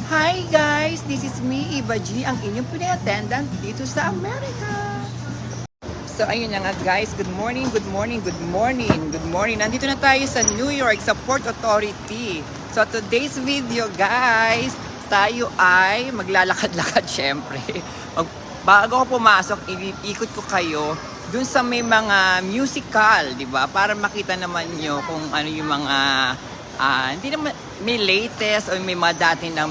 Hi guys! This is me, Eva G, ang inyong pinay-attendant dito sa Amerika. So ayun na nga guys, good morning, good morning, good morning, good morning. Nandito na tayo sa New York, sa Port Authority. So today's video guys, tayo ay maglalakad-lakad syempre. Bago ako pumasok, ikot ko kayo dun sa may mga musical, di ba? Para makita naman nyo kung ano yung mga hindi naman may latest o may mga dati ng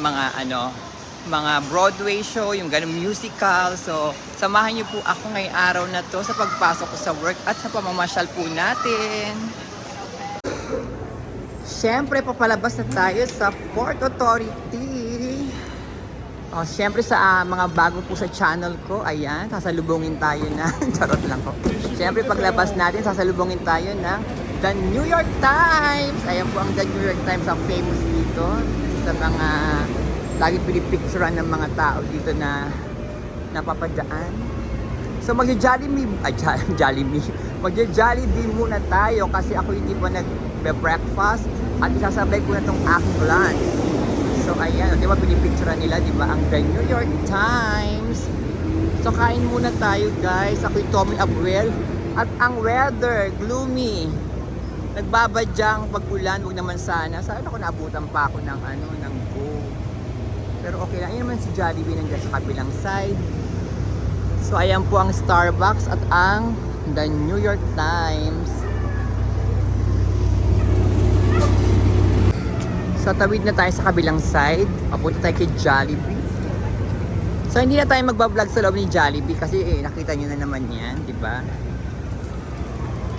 mga Broadway show, yung ganung musical. So, samahan niyo po ako ngayong araw na to sa pagpasok ko sa work at sa pamamasyal po natin. Siyempre, papalabas na tayo sa Port Authority. Siyempre sa mga bago po sa channel ko, ayan, sasalubungin tayo na, charot lang ko. Siyempre, paglabas natin, sasalubungin tayo ng The New York Times. Ayan po ang The New York Times, ang famous dito sa mga lagi pinipicturean ng mga tao dito na napapadaan. So magja-Jollibee, magja-Jollibee muna tayo kasi ako hindi pa nagbe-breakfast at isasabay ko na tong aking lunch. So ayan, di ba pinipicturean nila, di ba, ang The New York Times. So kain muna tayo guys. Ako'y Tommy Abuel at ang weather, gloomy. Nagbabadyang pag-ulan, huwag naman sana. Sana ako naabutan pa ako ng go. Pero okay lang. Ayan naman si Jollibee nandiyan sa kabilang side. So ayan po ang Starbucks at ang The New York Times. So tawid na tayo sa kabilang side. Papunta tayo kay Jollibee. So hindi na tayo magbablog sa loob ni Jollibee kasi nakita nyo na naman yan, di ba?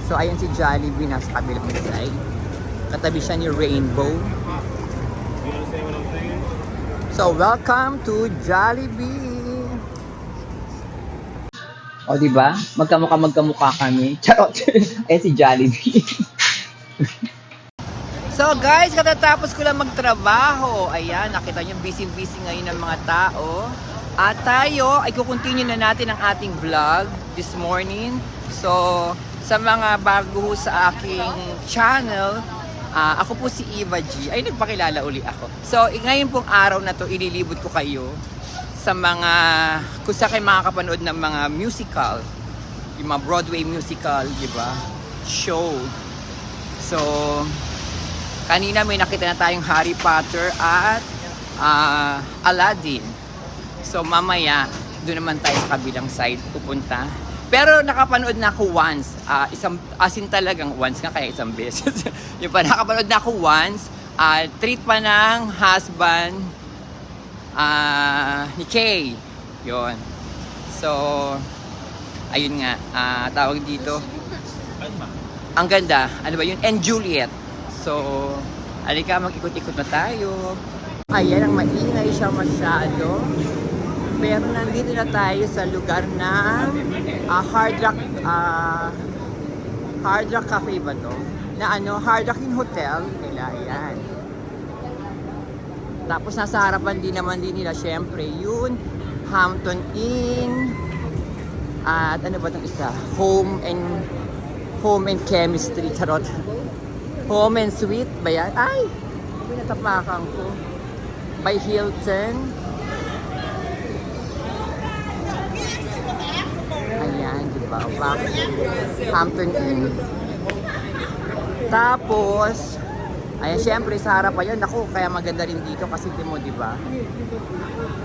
So ayan si Jollibee nasa kabilang side. Katabi siya ni Rainbow. So welcome to Jollibee. O di ba? Magkamukha kami. Charot. Ayan si Jollibee. So guys, katatapos ko lang magtrabaho. Ayan, nakita niyo busy-busy ngayon ng mga tao. At tayo ay kukontinue na natin ang ating vlog this morning. So sa mga bago sa aking channel, ako po si Eva G. Ay, nagpakilala uli ako. So, ngayon pong araw na to, ililibot ko kayo sa mga, kung sa kayo makakapanood ng mga musical, yung mga Broadway musical, di ba? Show. So, kanina may nakita na tayong Harry Potter at Aladdin. So, mamaya, doon naman tayo sa kabilang side pupunta. Pero nakapanood na ako once, talagang once nga kaya isang beses. Yung pa nakapanood na ako once, treat pa ng husband ni Kay. Yun. So, ayun nga, tawag dito. Ang ganda, ano ba yun? And Juliet. So, alika, mag-ikot-ikot na tayo. Ayan, ang maingay siya masyado. Pero nandito na tayo sa lugar ng Hard Rock Cafe ba to? Na Hard Rock Inn Hotel nila, ayan. Tapos nasa harapan din nila syempre yun, Hampton Inn. At ano ba itong isa? Home and Chemistry, charot. Home and Suite ba yan? Ay! Pinatapakan ko. By Hilton. Ayan, di ba? Hampton Inn. Tapos, ayan, syempre sa harapan yan. Naku, kaya maganda rin dito kasi mo, di ba?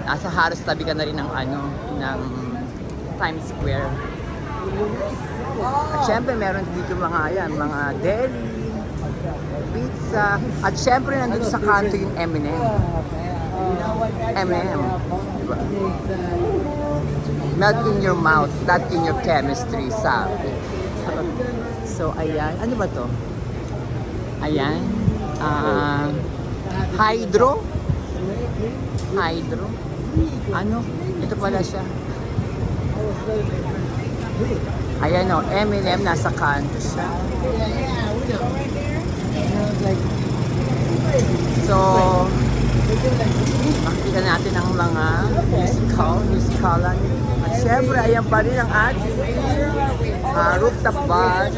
Nasa halos tabi ka na rin ng ng Times Square. At syempre meron dito mga deli, pizza, at syempre nandito sa kanto yung M&M. M&M, di ba? Melt in your mouth, not in your chemistry, sabi. So, ayan. Ano ba to? Ayan. Hydro. Ano? Ito pala siya. Ayan o, M&M nasa kanto siya. So, makikita natin ang mga musicalan. At syempre, ayan pa rin ang ating rooftop bar.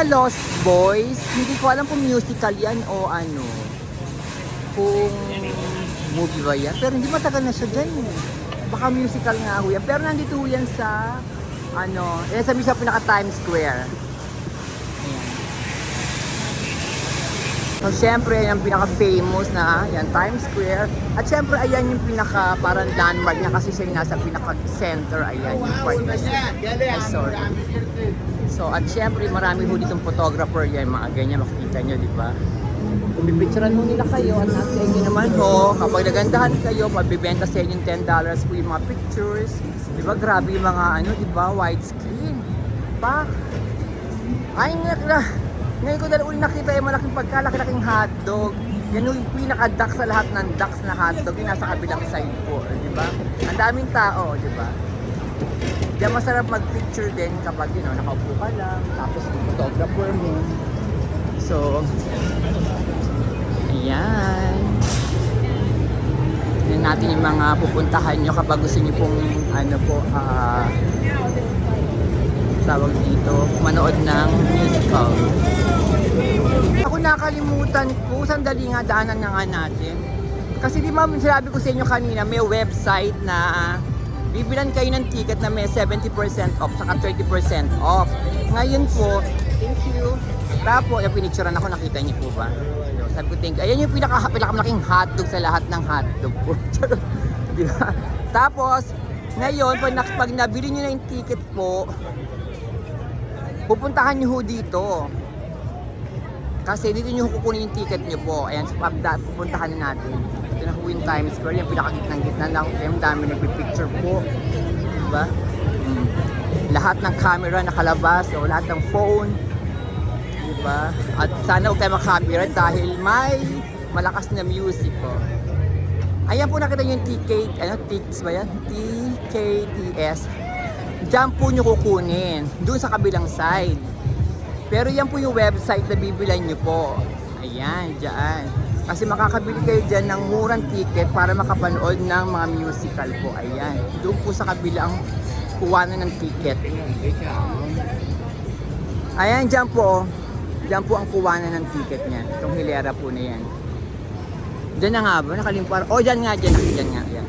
Lost Boys, hindi ko alam kung musical yan o ano. kung movie ba yan. Pero hindi matagal na siya dyan eh. Baka musical nga ho yan. Pero nandito ho yan sa, yan sabi sa pinaka Times Square. Ayan. So, syempre, yan ang pinaka-famous na, yan, Times Square. At syempre, ayan yung pinaka, parang landmark niya kasi siya yung nasa pinaka-center. Ayan, yung part na yan. Ay, sorry. So, at syempre, marami ho ditong photographer yan, mga ganyan, makikita nyo, di ba? Kung pipicturean mo nila kayo, at nasa inyo naman ho, kapag nagandahan kayo, magbibenta sa inyo $10 po yung mga pictures. Di ba, grabe yung mga, di ba, widescreen. Pa? Ay, ngayon ko dahil ulit nakita yung malaking pagkalaki-laking hotdog. Yan yung pinaka-duck sa lahat ng ducks na hotdog yung nasa kabilang side po, di ba? Ang daming tao, di ba? Diyan masarap mag-picture din kapag, nakaupo ka lang, tapos yung photographer mo. So, ayan. Tignan natin yung mga pupuntahan nyo kapag gusto nyo pong, tawag dito, manood ng musical. Ako nakalimutan ko, sandali nga, daanan na nga natin. Kasi di ba sinabi ko sa inyo kanina, may website na bibilan kayo ng ticket na may 70% off, saka 30% off. Ngayon po, thank you. Tapos, yung pinicturean ako, nakita niyo po ba? Sabi ko, thank you. Ayan yung pinakamalaking hotdog sa lahat ng hotdog po. Di ba? Tapos, ngayon, pag nabili niyo na yung ticket po, pupuntahan niyo ho dito. Kasi dito niyo kukunin yung ticket niyo po. Ayan, pupuntahan natin. Ito na ho yung Times Square, yung pinakagitnang-gitna lang. Yung dami nagpipicture po. Diba? Lahat ng camera nakalabas, o lahat ng phone. Diba? At sana huwag tayo makapirate dahil may malakas na music po. Ayan po nakita niyo yung tickets ba yan? TKTS. Diyan po nyo kukunin, doon sa kabilang side. Pero yan po yung website na bibilan nyo po. Ayan, dyan. Kasi makakabili kayo dyan ng murang ticket para makapanood ng mga musical po. Ayan, doon po sa kabilang kuwanan ng ticket. Ayan, dyan po. Dyan po ang kuwanan ng ticket niya. Itong hilera po na yan. Dyan na nga ba? Nakalimpar. O, dyan nga, dyan nga. Ayan.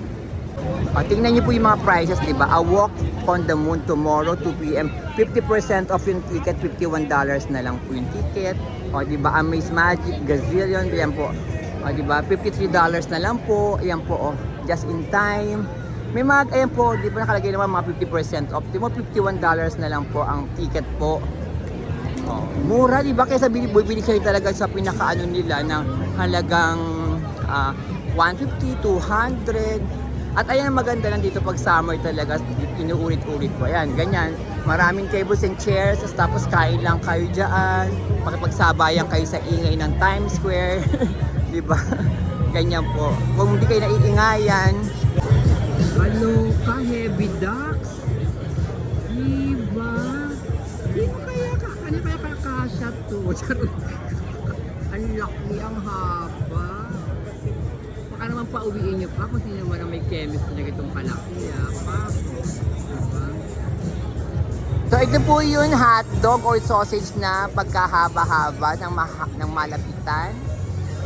O, tingnan niyo po yung mga prices, di ba? A Walk on the Moon tomorrow, 2 p.m. 50% off yung ticket, $51 na lang po yung ticket. O, di ba? Amaze Magic, Gazillion, yan po. O, di ba? $53 na lang po. Yan po, just in time. May mga, ayan po, di ba nakalagay naman mga 50% off. Di mo, $51 na lang po ang ticket po. O, mura, di ba? Kaya bibili kayo talaga sa pinakaano nila ng halagang 150, 200. At ayan ang maganda lang dito pag summer talaga, inuulit-ulit po. Ayan, ganyan. Maraming tables and chairs, tapos kain lang kayo dyan. Pakipagsabayan kayo sa ingay ng Times Square. Di ba? Ganyan po. Kung hindi kayo naiingayan. Hello ka, Heavy Ducks. Diba? Ano kaya kakasya to? Ang laki, ang haba. Baka naman pauwiin nyo pa kung sino naman ang may chemistry na itong kalaki. Diba? So ito po yung hotdog or sausage na pagkahaba-haba ng malapitan.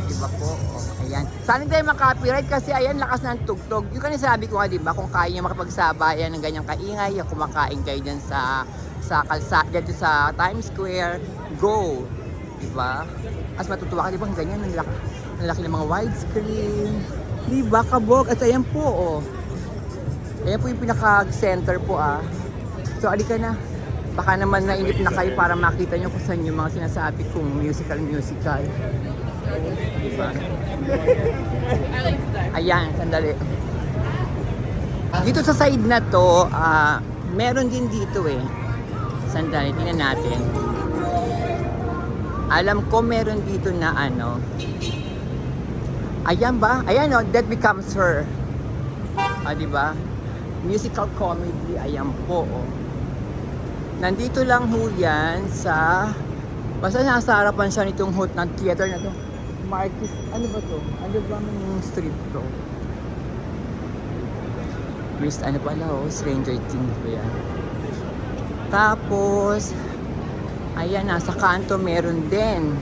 Diba po? Oh, ayan. Sana tayo makapiright kasi ayan, lakas ng tugtog. Yung kanina sabi ko nga, diba, kung kaya nyo makapagsabayan ng ganyang kaingay, kumakain kayo dyan sa dyan sa Times Square, go! Diba? As matutuwa ka, diba, ang ganyan, ang laki ng mga widescreen. Diba, kabog? At ayan po, oh. Ayan po yung pinaka-center po, ah. So, alika na. Baka naman nainip na kayo para makita nyo kung saan yung mga sinasabi kong musical. Diba? Ayan, sandali. Dito sa side na to, meron din dito eh. Sandali, tingnan natin. Alam ko meron dito na ano. Ayan ba? Ayan o, That Becomes Her. Diba? Musical comedy, ayan po oh. Nandito lang ho yan sa, basta nasa harapan siya nitong ng theater na to. Marquis, ano ba to? Ano ba yung street to? Miss, ano pala oh, Stranger Things ba yan? Tapos, ayan, nasa kanto meron din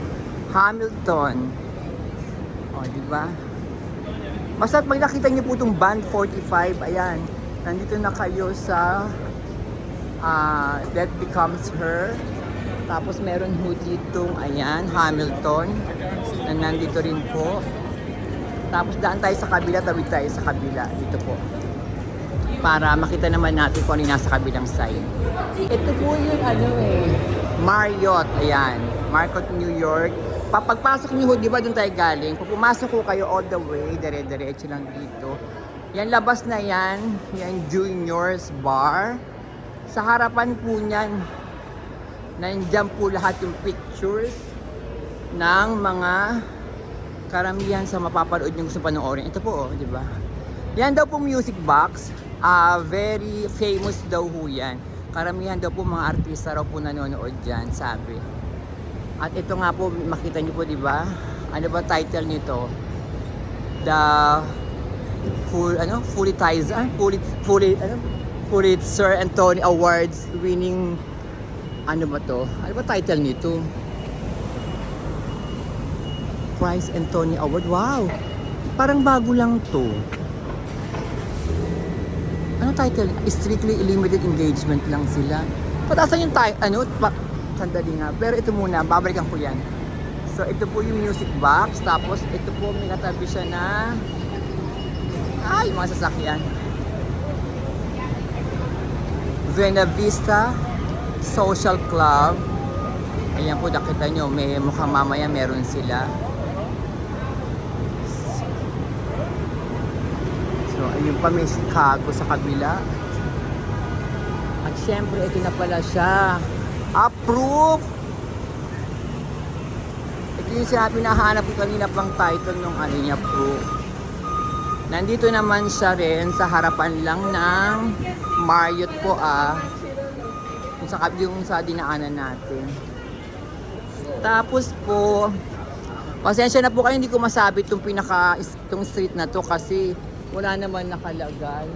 Hamilton. O, di ba? Basta pag nakita niyo po itong Band 45, ayan, nandito na kayo sa That Becomes Her. Tapos meron ho ditong, ayan, Hamilton, na nandito rin po. Tapos daan tayo sa kabila, tawid tayo sa kabila, dito po. Para makita naman natin kung ano yung nasa kabilang side. Ito po yung Marriott, ayan, Marriott, New York. Pagpasok niyo ho, di ba doon tayo galing? Pag pumasok ko kayo all the way, dire-diretso lang dito. Yan, labas na yan. Yan, Junior's Bar. Sa harapan po niyan, nandiyan po lahat yung pictures ng mga karamihan sa mapapanood yung gusto panoorin. Ito po, di ba? Yan daw po music box. Very famous daw ho yan. Karamihan daw po mga artista raw po nanonood dyan, sabi. At ito nga po, makita niyo po, di ba? Ano ba title nito? The Pulitzer and Tony Awards winning, ano ba to? Ano ba title nito? Prize and Tony Award. Wow! Parang bago lang to. Ano title? Strictly limited engagement lang sila. Patasan yung sandali nga. Pero ito muna, babalikan ko yan. So, ito po yung music box. Tapos, ito po, may katabi siya na yung mga sasakyan. Buena Vista Social Club. Ayan po, nakita nyo, may mukhang mamaya meron sila. So, ayun pa, may Chicago sa kabila. At syempre, ito na pala siya. Approve! Ito yung sinabi na hanap ko kanina pang title nung niya, Proof. Nandito naman siya rin sa harapan lang ng Marriott po yung sa dinaanan natin. Tapos po, pasensya na po kayo, hindi ko masabi itong street na to kasi wala naman nakalagay.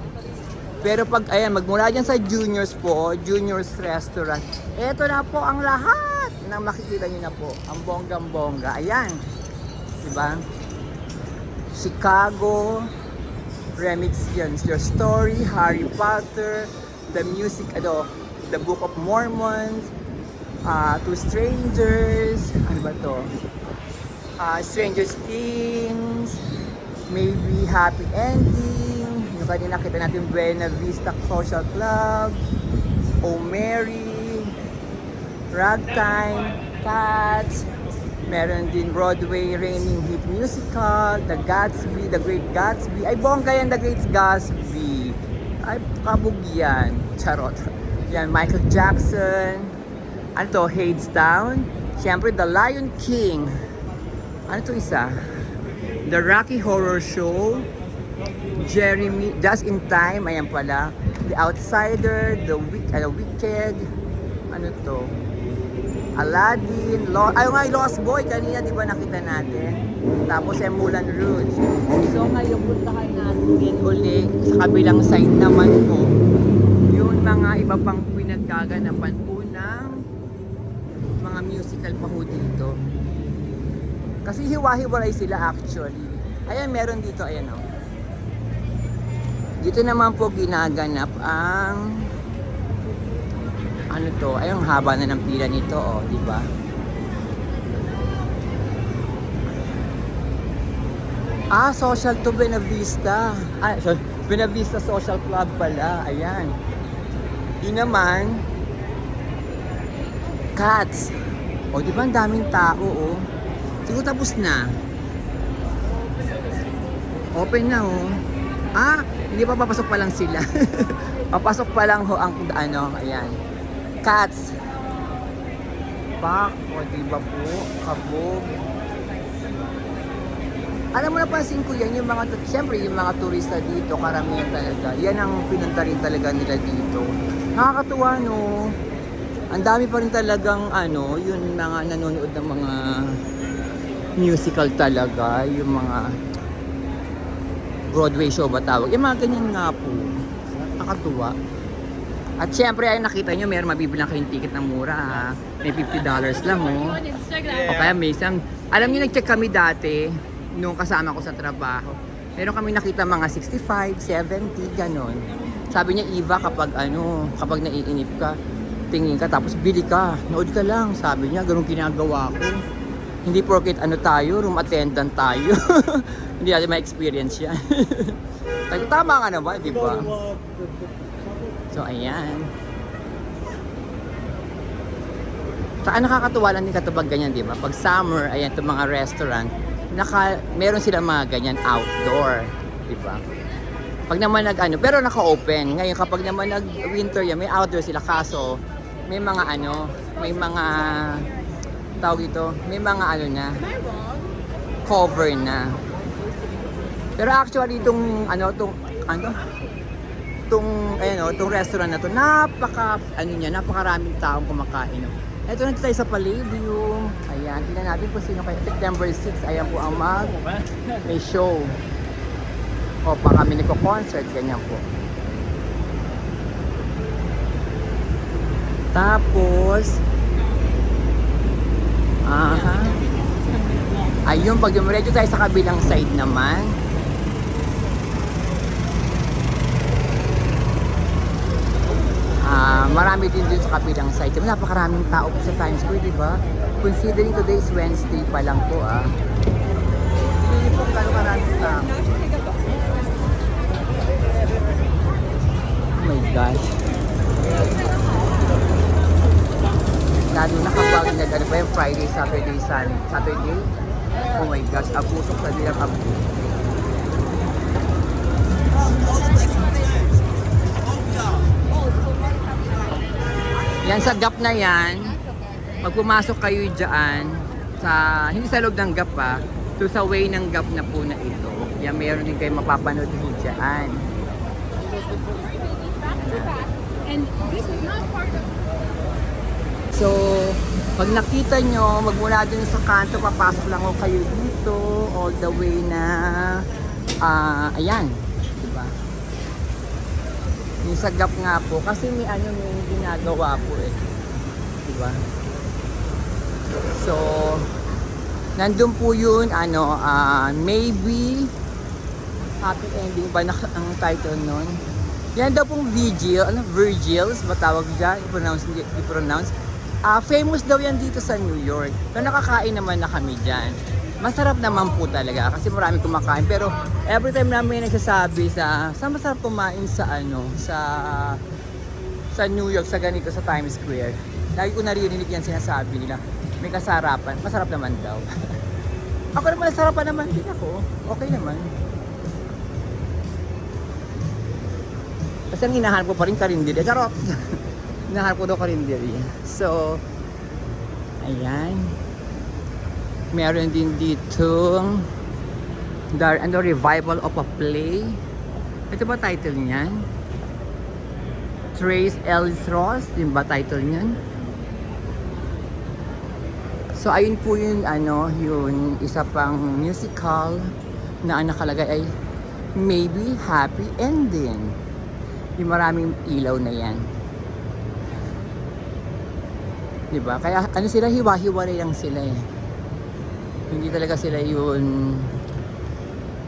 Pero pag, magmula dyan sa Junior's po, Junior's Restaurant, eto na po ang lahat na makikita nyo na po. Ang bonggang-bongga. Ayan. Diba? Chicago, Remix yan. Your Story, Harry Potter, The Music, The Book of Mormon, Two Strangers, ano ba to? Stranger Things, maybe Happy Ending. Kanina nakita natin Buena Vista Social Club, Oh Mary, Ragtime, Cats, meron din Broadway Raining Hit Musical, The Gatsby, The Great Gatsby. Ay, bongga yan, The Great Gatsby. Ay, kabog yan. Charot. Yan, Michael Jackson. Ano to? Hadestown. Siyempre, The Lion King. Ano to isa? The Rocky Horror Show. Jeremy, Just in Time, ayan pala. The Outsider, The Wicked, ano to? Aladdin, Lost Boy, kanina di ba nakita natin? Tapos Moulin Rouge. So ngayon puntahan natin uli sa kabilang side naman po yung mga iba pang pinagkaganapan po ng mga musical pa po dito. Kasi hiwa-hiwalay sila actually. Ayan, meron dito, ayan o. Dito naman po ginaganap ang ano to, ayun, haba na ng pila nito, oh, di ba? Social to Buena Vista. Buena Vista Social Club pala, ayan. Yun naman, Cats. O, di ba ang daming tao, oh. Siguro tapos na. Open na, oh. Hindi pa papasok pa lang sila. Papasok pa lang ho ang ayan. Cats. Pak, o diba po, kabog. Alam mo, napansin ko yan, yung siyempre yung mga turista dito, karamihan talaga. Yan ang pinunta rin talaga nila dito. Nakakatuwa, no? Ang dami pa rin talagang, yung mga nanonood ng mga musical talaga, yung mga Broadway show ba tawag? Yung mga ganyan nga po. Nakakatuwa. At syempre, ay nakita nyo, meron mabibilang kayong ticket na mura, ha? May $50 lang, oh. O kaya may isang, alam niyo, nag-check kami dati, nung kasama ko sa trabaho. Meron kami nakita mga 65, 70, ganon. Sabi niya, Eva, kapag naiinip ka, tingin ka, tapos bili ka, nood ka lang. Sabi niya, ganun ginagawa ko. Hindi porket room attendant tayo. Hindi natin ma-experience yan. Tama nga naman, di ba? So, ayan. Saka nakakatuwa lang din katubag ganyan, di ba? Pag summer, ayan, itong mga restaurant, meron silang mga ganyan outdoor, di ba? Pag naman pero naka-open. Ngayon, kapag naman nag-winter yan, may outdoor sila. Kaso, may mga tawag ito, may mga cover na. Pero actually, itong restaurant na to, napakaraming taong kumakain. Ito na tayo sa Palladium. Ayan, tingnan natin kung sino kayo. September 6, ayan po ang may show. O pa kami nagko-concert, ganyan po. Tapos, ayun, pag dumiretso tayo sa kabilang side naman. Marami din dun sa kabilang side. Diba, napakaraming tao po sa Times Square, di ba? Considering today is Wednesday pa lang po, Hindi po kano maraming tao. Oh my gosh. Lalo na kapag yung Friday, Saturday, Saturday. Oh my gosh, abusok na nilang abusok. Yan sa gap na yan, pag pumasok kayo dyan, hindi sa loob ng gap so sa way ng gap na po na ito, yan meron din kayo mapapanood din dyan. So, pag nakita nyo, magmula dun sa kanto, papasok lang kayo dito, all the way na, ayan, diba? Yung sa gap nga po, kasi may ginagawa po diba? So, nandun po yun, maybe, happy ending ba ang title nun? Yan daw pong Virgils, matawag dyan, i-pronounce. Famous daw yan dito sa New York. So nakakain naman na kami dyan. Masarap naman po talaga kasi marami kumakain. Pero every time namin nagsasabi sa masarap kumain sa New York, sa ganito, sa Times Square. Lagi ko naririnig yan sinasabi nila. May kasarapan. Masarap naman daw. Ako naman, nasarapan naman din ako. Okay naman. Kasi ang hinahanap ko pa rin karinderya. Charot! Hinahanap ko daw karinderya. So, ayan. Meron din dito revival of a play. Ito ba title niyan? Trace Ellis Ross. Yung ba title niyan? So, ayun po yun, yung isa pang musical na ang nakalagay ay maybe happy ending. Yung maraming ilaw na yan. Diba? Kaya sila, hiwa-hiwalay lang sila Hindi talaga sila yun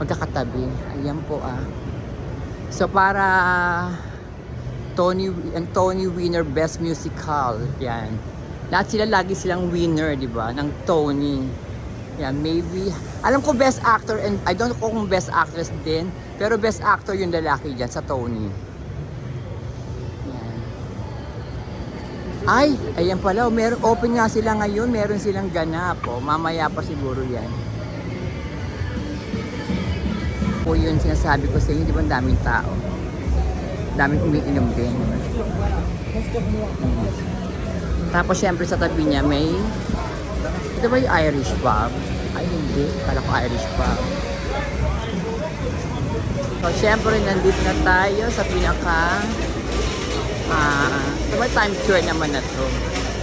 magkakatabi. Ayan po So para Tony winner Best Musical. Yan. Lahat sila lagi silang winner, diba? Ng Tony. Yan, maybe. Alam ko Best Actor and I don't know kung Best Actress din. Pero Best Actor yung lalaki dyan sa Tony. Ay, ayan pala, open nga sila ngayon, meron silang ganap mamaya pa siguro yan. Po yun sinasabi ko sa inyo, di ba ang daming tao? Daming umiinom din. Tapos syempre sa tabi niya may, ito ba yung Irish pub? Ay hindi, kala ko Irish pub. So syempre nandito na tayo sa pinaka diba Times Square naman na to,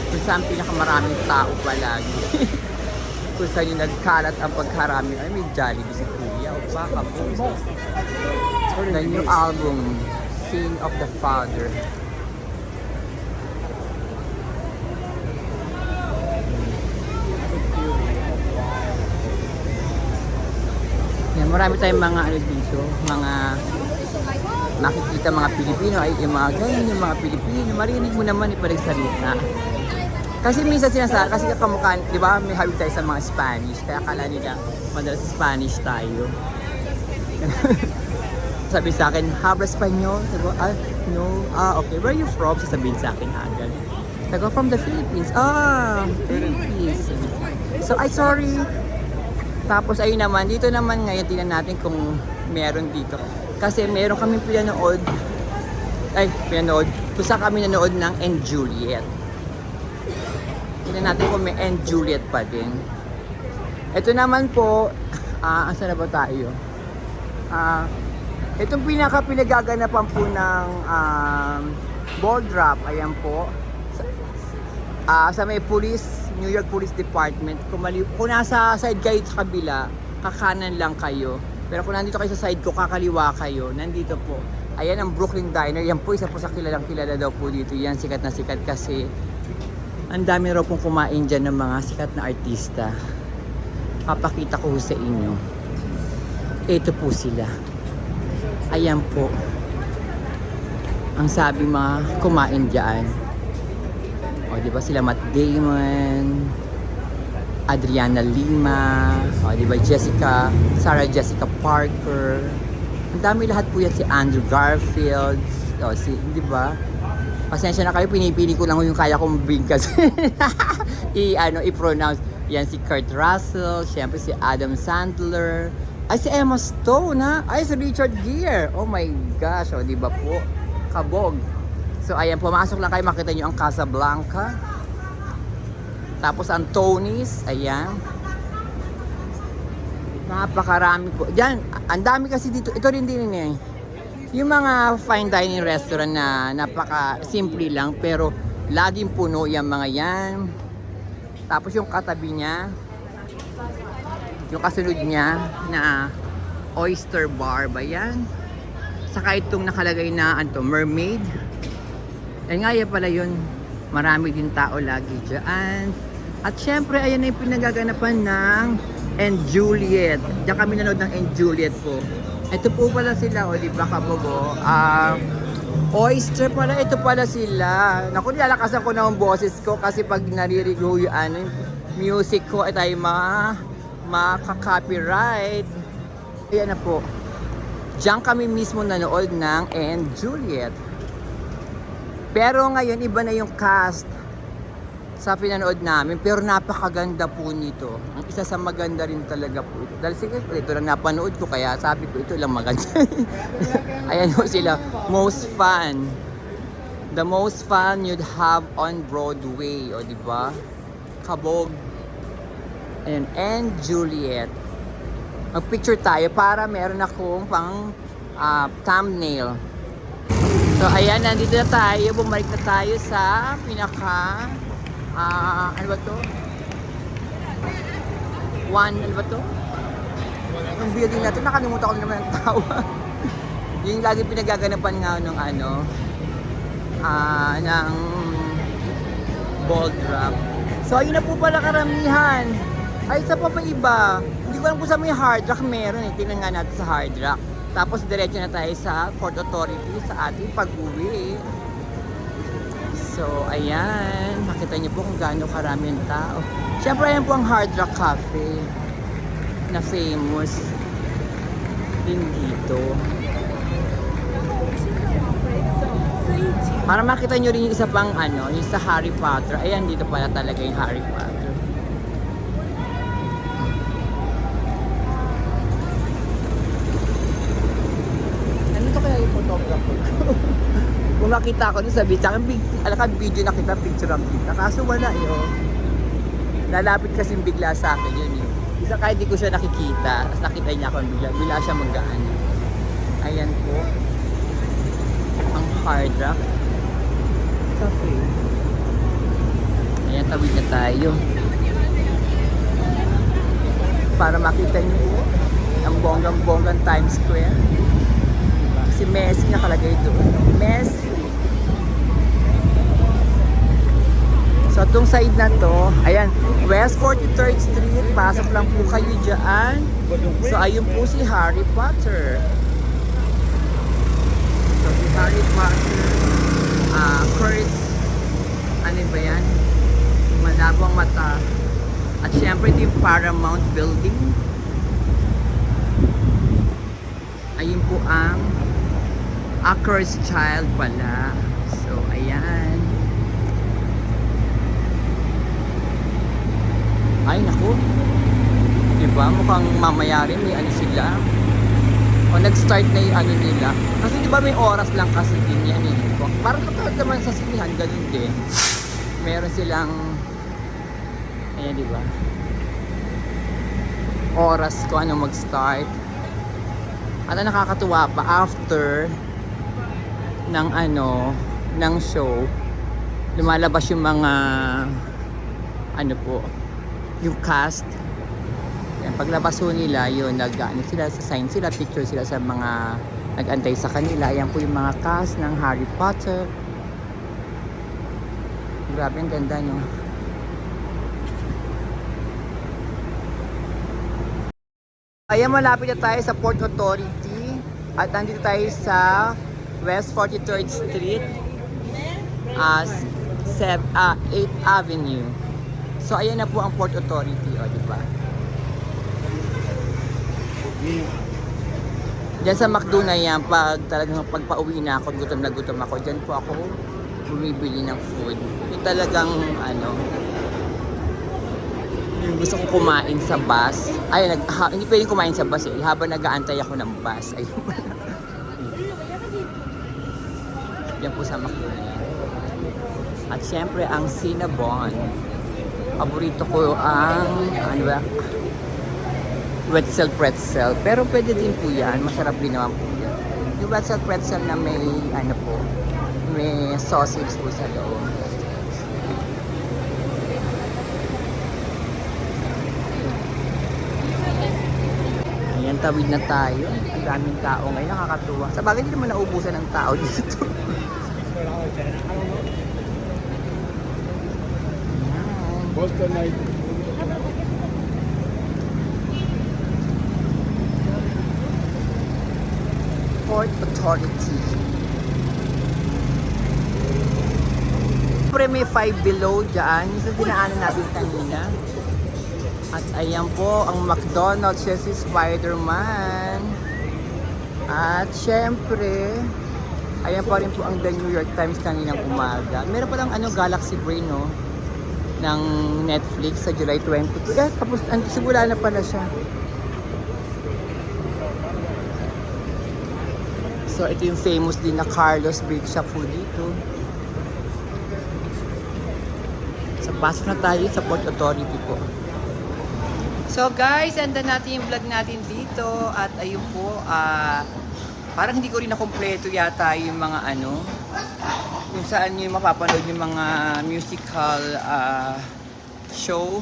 kung saan pinakamaraming tao palagi. Kung saan yung nagkalat ang pagkarami. Ay, may Jollibee si Kuya o baka po the new album Sin of the Father. Yan, marami tayong mga ano dito, mga makikita mga Pilipino, ay yung mga ganyan, yung mga Pilipino, marinig mo naman ipagsalita. Kasi minsan sinasabi, kasi kamukha, di ba, may hawig tayo sa mga Spanish, kaya akala nila madalas Spanish tayo. Sabi sa akin, habla Espanyol? Sabi, no, okay, where are you from? Sasabihin sa akin agad. Sabi, from the Philippines. Philippines. So, sorry. Tapos, ayun naman, dito naman ngayon, tingnan natin kung meron dito. Kasi meron kaming pinanood, kung saan kami nanood ng And Juliet. Tingnan natin kung may And Juliet pa din. Ito naman po, asa na ba tayo? Itong pinagaganapan po ng ball drop, ayan po. Sa may police, New York Police Department. Kung nasa side kayo sa kabila, kakanan lang kayo. Pero kung nandito kayo sa side ko, kakaliwa kayo. Nandito po. Ayan ang Brooklyn Diner. Yan po, isa po sa kilalang kilala daw po dito. Yan, sikat na sikat kasi ang dami raw pong kumain dyan ng mga sikat na artista. Papakita ko sa inyo. Ito po sila. Ayan po. Ang sabi mga kumain dyan. O, di ba sila Matt Damon, Adriana Lima, o, di ba Sarah Jessica Parker. Ang dami lahat po yan, si Andrew Garfield, o, di ba? Pasensya na kayo, pinipili ko lang yung kaya kong bigkas. I-pronounce. Yan si Kurt Russell, syempre si Adam Sandler, ay si Emma Stone ha, ay si Richard Gere. Oh my gosh, o, di ba po? Kabog. So ayan, pumasok lang kayo, makita nyo ang Casablanca. Tapos ang Tony's, ayan. Napakarami po. Diyan, ang dami kasi dito. Ito rin din eh. Yung mga fine dining restaurant na napaka-simple lang, pero laging puno yung mga yan. Tapos yung katabi niya, yung kasunod niya na oyster bar ba yan? Saka itong nakalagay na mermaid. Yan nga yan pala yun. Marami din tao lagi dyan. At syempre, ayan na yung pinagaganapan ng And Juliet. Diyan kami nanood ng And Juliet po. Ito po pala sila, o di ba kabogo? Oyster pala, ito pala sila. Naku, nilalakasan ko na ang boses ko kasi pag naririgo yung music ko ay tayo maka-copyright. Ayan na po. Diyan kami mismo nanood ng And Juliet. Pero ngayon, iba na yung cast sa pinanood namin. Pero napakaganda po nito. Ang isa sa maganda rin talaga po ito. Dahil sige, ito lang napanood ko, kaya sabi ko, ito lang maganda. Ayan po sila. Most fun. The most fun you'd have on Broadway. O, diba? Kabog. Ayan. And Juliet. Mag-picture tayo para meron akong pang thumbnail. So, ayan, nandito na tayo. Bumalik na tayo sa pinaka, ano ba to? Ano ba to? Yung building na to, nakalimutan ko naman ang tawa. Yung lagi pinagaganapan nga ng ng ball drop. So, ayun na po pala karamihan. Ay, isa pa iba. Hindi ko alam kung sa may hard rock meron eh. Tingnan nga natin sa hard rock. Tapos diretso na tayo sa Port Authority sa ating pag-uwi. So, ayan. Makita niyo po kung gaano karami ang tao. Siyempre, ayan po ang Hard Rock Cafe na famous din dito. Para makita niyo rin yung isa pang yung sa Harry Potter. Ayan, dito pala talaga yung Harry Potter. Kung nakita ko sa video na kita, picture ang kita. Kaso wala yun. Lalapit kasi bigla sa akin yun eh. Isa kahit di ko siya nakikita, tapos nakita niya ako bigla siya maggaan. Ayan po. Ang Hard Rock Cafe. Ayan, tawid na tayo. Para makita niyo po ang bonggang-bonggang Times Square. Si Messi nakalagay doon. Messi. So, itong side na to, ayan, West 43rd Street. Pasok lang po kayo dyan. So, ayun po si Harry Potter. So, si Harry Potter, Chris, ano ba yan? Malabo ang mata. At syempre, ito yung Paramount Building. Ayun po ang A Cursed Child pala. So, ayan. Ay, naku. Diba? Mukhang mamaya rin may ano sila. O nag-start na yung ano nila. Kasi diba may oras lang kasi din yan eh. Parang katulad naman sa sinihan, ganun din. Meron silang, ayan diba? Oras ko ano mag-start. At ang nakakatuwa pa, after ng ano, ng show, lumalabas yung mga, ano po, yung cast. Yan, paglabas ho nila, yun, ano sila, sign sila, picture sila sa mga nag-antay sa kanila. Yan po yung mga cast ng Harry Potter. Grabe, ang ganda, no? Ayan, malapit na tayo sa Port Authority. At nandito tayo sa West 43rd Street, 8th Avenue. So, ayan na po ang Port Authority, o, diba? Diyan sa McDo na yan, pag talagang pagpa-uwi na ako, gutom na gutom ako, diyan po ako bumibili ng food. Yung talagang, ano, yung gusto ko kumain sa bus. Ay, hindi pwedeng kumain sa bus eh, habang nag-aantay ako ng bus. Ayun. Diyan po sa McDo na yan. At syempre, ang Cinnabon. Paborito ko ang, ano ba, Wetzel pretzel. Pero pwede din po yan. Masarap din naman po yan. Yung Wetzel pretzel na may, ano po, may sausage po sa loob. Ayan, tawid na tayo. Ang daming tao ngayon. Nakakatuwa. Sa bagay, hindi naman naubusan ng tao dito. Boston Night. Port Authority. Siyempre may 5 below dyan. Yung sa dinaanan natin kanina. At ayan po ang McDonald's, siya si Spider-Man. At syempre, ayan pa rin po ang The New York Times kaninang umaga. Meron pa lang ano, Galaxy Brain, no? Ng Netflix sa July 22. Kaya tapos, simula na pala siya. So, ito yung famous din na Carlos Bake Shop po dito. So, pasok na tayo sa Port Authority po. So, guys, enda natin yung vlog natin dito. At ayun po, parang hindi ko rin nakompleto yata yung mga ano, kung saan nyo mapapanood yung mga musical show.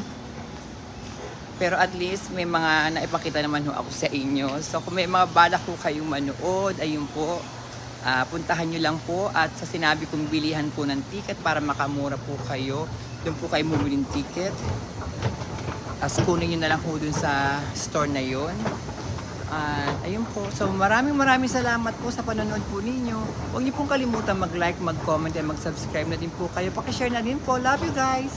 Pero at least may mga naipakita naman ho ako sa inyo. So kung may mga balak po kayong manood, ayun po, puntahan nyo lang po. At sa sinabi kong bilihan po ng ticket para makamura po kayo, doon po kayo bumili ng ticket. Tapos kunin nyo na lang po dun sa store na yon. Ayun po. So maraming salamat po sa panonood po ninyo. Huwag niyo pong kalimutan mag-like, mag-comment, and mag-subscribe na din po kayo. Paki-share na din po. Love you guys!